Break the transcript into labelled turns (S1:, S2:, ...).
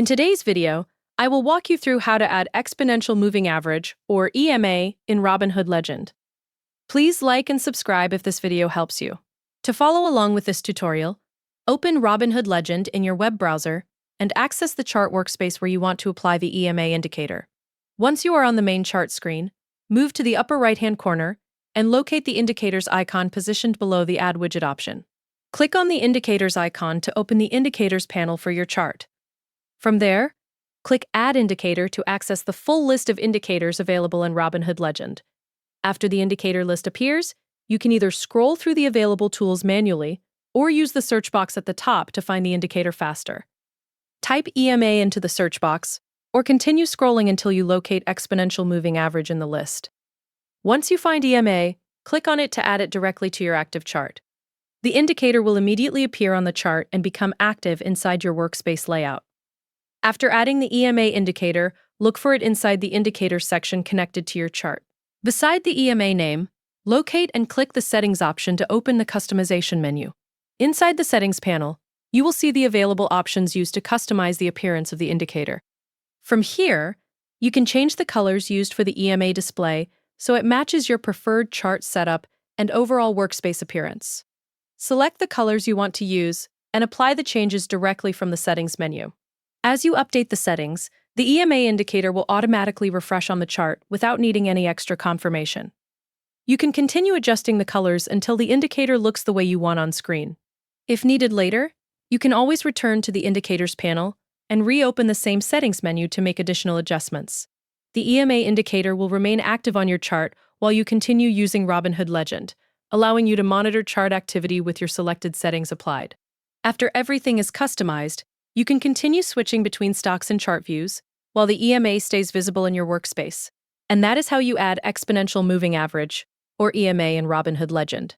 S1: In today's video, I will walk you through how to add Exponential Moving Average, or EMA, in Robinhood Legend. Please like and subscribe if this video helps you. To follow along with this tutorial, open Robinhood Legend in your web browser and access the chart workspace where you want to apply the EMA indicator. Once you are on the main chart screen, move to the upper right-hand corner and locate the indicators icon positioned below the Add Widget option. Click on the Indicators icon to open the Indicators panel for your chart. From there, click Add Indicator to access the full list of indicators available in Robinhood Legend. After the indicator list appears, you can either scroll through the available tools manually or use the search box at the top to find the indicator faster. Type EMA into the search box, or continue scrolling until you locate Exponential Moving Average in the list. Once you find EMA, click on it to add it directly to your active chart. The indicator will immediately appear on the chart and become active inside your workspace layout. After adding the EMA indicator, look for it inside the Indicators section connected to your chart. Beside the EMA name, locate and click the Settings option to open the Customization menu. Inside the Settings panel, you will see the available options used to customize the appearance of the indicator. From here, you can change the colors used for the EMA display so it matches your preferred chart setup and overall workspace appearance. Select the colors you want to use and apply the changes directly from the Settings menu. As you update the settings, the EMA indicator will automatically refresh on the chart without needing any extra confirmation. You can continue adjusting the colors until the indicator looks the way you want on screen. If needed later, you can always return to the Indicators panel and reopen the same settings menu to make additional adjustments. The EMA indicator will remain active on your chart while you continue using Robinhood Legend, allowing you to monitor chart activity with your selected settings applied. After everything is customized, you can continue switching between stocks and chart views, while the EMA stays visible in your workspace. And that is how you add Exponential Moving Average, or EMA, in Robinhood Legend.